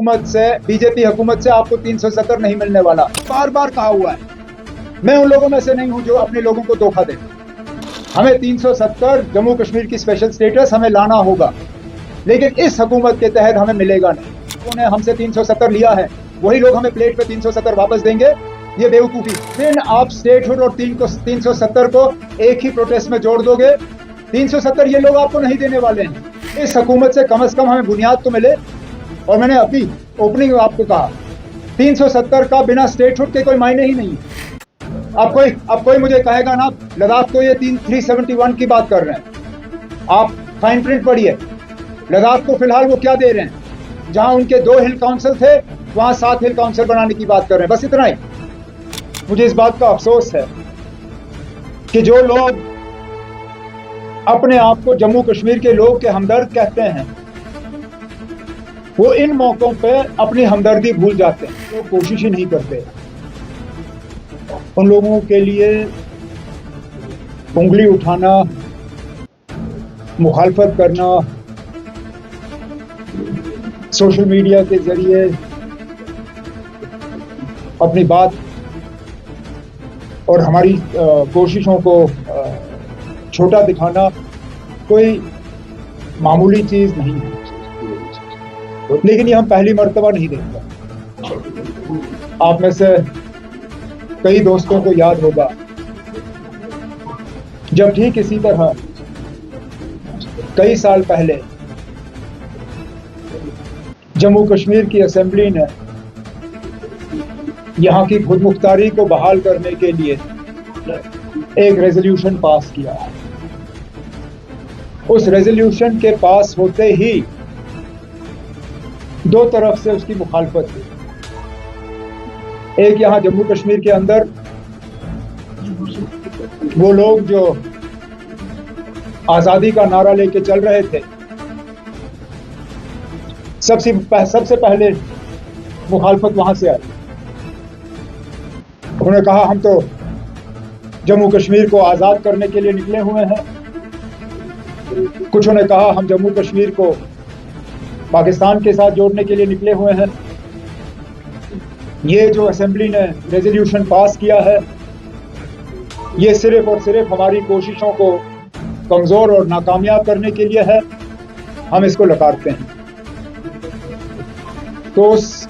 हुकूमत से, बीजेपी हुकूमत से आपको 370 नहीं मिलने वाला। बार बार कहा हुआ है। मैं उन लोगों में से नहीं हूं जो अपने लोगों को धोखा दे। हमें 370 जम्मू कश्मीर की स्पेशल स्टेटस हमें लाना होगा, लेकिन इस हुकूमत के तहत हमें मिलेगा नहीं। उन्होंने हमसे 370 लिया है, वही लोग हमें प्लेट पे 370 वापस देंगे। ये बेवकूफी। फिर आप स्टेटहुड और 370 को एक ही प्रोटेस्ट में जोड़ दोगे। 370 ये लोग आपको नहीं देने वाले हैं। इस हुकूमत से कम हमें बुनियाद तो मिले। और मैंने अपनी ओपनिंग में आपको कहा 370 का बिना स्टेटहुड के कोई मायने ही नहीं। अब कोई मुझे कहेगा ना लद्दाख को ये 371 की बात कर रहे हैं। आप फाइन प्रिंट पढ़िए। लद्दाख को फिलहाल वो क्या दे रहे हैं? जहां उनके 2 हिल काउंसिल थे वहां 7 हिल काउंसिल बनाने की बात कर रहे हैं। बस इतना ही। मुझे इस बात का अफसोस है कि जो लोग अपने आप को जम्मू कश्मीर के लोग के हमदर्द कहते हैं, वो इन मौकों पे अपनी हमदर्दी भूल जाते हैं, वो कोशिश ही नहीं करते उन लोगों के लिए उंगली उठाना, मुखालफत करना, सोशल मीडिया के जरिए अपनी बात और हमारी कोशिशों को छोटा दिखाना कोई मामूली चीज नहीं है। लेकिन ये हम पहली मर्तबा नहीं देखते। आप में से कई दोस्तों को याद होगा जब ठीक इसी तरह कई साल पहले जम्मू कश्मीर की असेंबली ने यहाँ की खुद मुख्तारी को बहाल करने के लिए एक रेजोल्यूशन पास किया। उस रेजोल्यूशन के पास होते ही दो तरफ से उसकी मुखालफत हुई। एक यहाँ जम्मू कश्मीर के अंदर वो लोग जो आजादी का नारा लेके चल रहे थे, सबसे पहले मुखालफत वहां से आई। उन्होंने कहा हम तो जम्मू कश्मीर को आजाद करने के लिए निकले हुए हैं। कुछों ने कहा हम जम्मू कश्मीर को पाकिस्तान के साथ जोड़ने के लिए निकले हुए हैं। ये जो असेंबली ने रेजोल्यूशन पास किया है, ये सिर्फ और सिर्फ हमारी कोशिशों को कमजोर और नाकामयाब करने के लिए है। हम इसको लकारते हैं। तो उस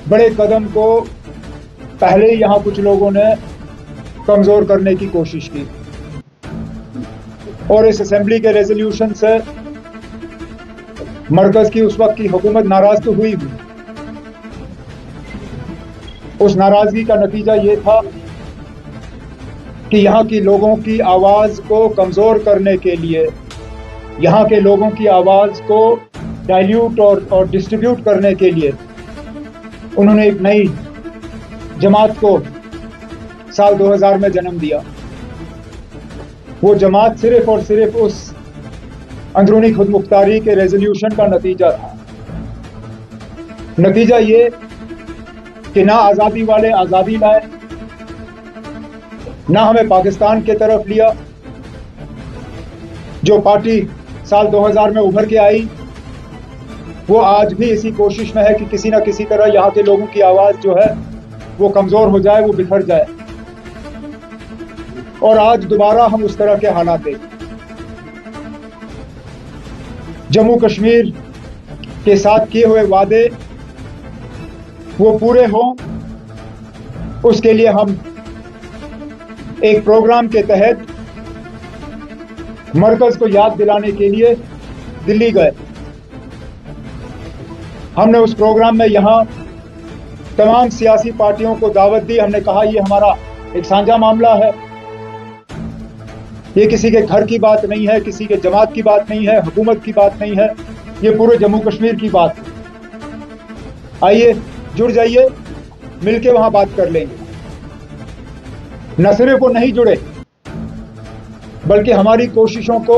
बड़े कदम को पहले ही यहां कुछ लोगों ने कमजोर करने की कोशिश की और इस असेंबली के रेजोल्यूशन से मरकज की उस वक्त की हुकूमत नाराज तो हुई। उस नाराजगी का नतीजा ये था कि यहाँ की लोगों की आवाज को कमजोर करने के लिए, यहाँ के लोगों की आवाज को डाइल्यूट और डिस्ट्रीब्यूट करने के लिए उन्होंने एक नई जमात को साल 2000 में जन्म दिया। वो जमात सिर्फ और सिर्फ उस अंदरूनी खुद मुख्तारी के रेजोल्यूशन का नतीजा था। नतीजा ये कि ना आज़ादी वाले आज़ादी लाए, ना हमें पाकिस्तान के तरफ लिया। जो पार्टी साल 2000 में उभर के आई, वो आज भी इसी कोशिश में है कि किसी ना किसी तरह यहाँ के लोगों की आवाज़ जो है वो कमज़ोर हो जाए, वो बिखर जाए। और आज दोबारा हम उस तरह के हालात देखें। जम्मू कश्मीर के साथ किए हुए वादे वो पूरे हों, उसके लिए हम एक प्रोग्राम के तहत मरकज को याद दिलाने के लिए दिल्ली गए। हमने उस प्रोग्राम में यहाँ तमाम सियासी पार्टियों को दावत दी। हमने कहा ये हमारा एक साझा मामला है, ये किसी के घर की बात नहीं है, किसी के जमात की बात नहीं है, हुकूमत की बात नहीं है, ये पूरे जम्मू कश्मीर की बात है। आइए जुड़ जाइए, मिलके वहां बात कर लेंगे। न सिर्फ वो नहीं जुड़े, बल्कि हमारी कोशिशों को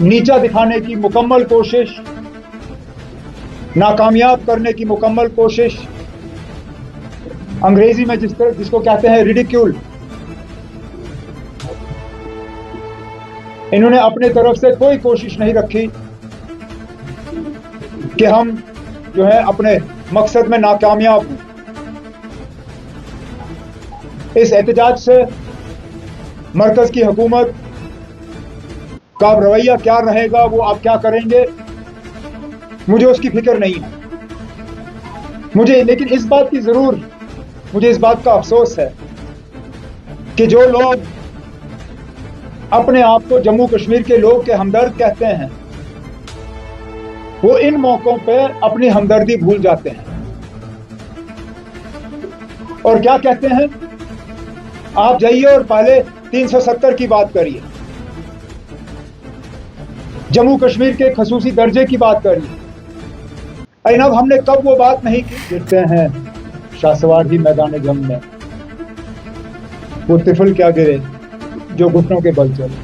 नीचा दिखाने की मुकम्मल कोशिश, नाकामयाब करने की मुकम्मल कोशिश, अंग्रेजी में जिसको कहते हैं रिडिक्यूल, इन्होंने अपने तरफ से कोई कोशिश नहीं रखी कि हम जो है अपने मकसद में नाकामयाब हुए। इस एहतजाज से मरकज की हुकूमत का रवैया क्या रहेगा, वो आप क्या करेंगे, मुझे उसकी फिक्र नहीं है। लेकिन इस बात का अफसोस है कि जो लोग अपने आप को जम्मू कश्मीर के लोग के हमदर्द कहते हैं, वो इन मौकों पे अपनी हमदर्दी भूल जाते हैं और क्या कहते हैं, आप जाइए और पहले 370 की बात करिए, जम्मू कश्मीर के खसूसी दर्जे की बात करिए। जनाब हमने कब वो बात नहीं की। गिरते हैं शाहसवार ही मैदान जंग में, वो तिफल क्या गिरे जो घुटनों के बल चले।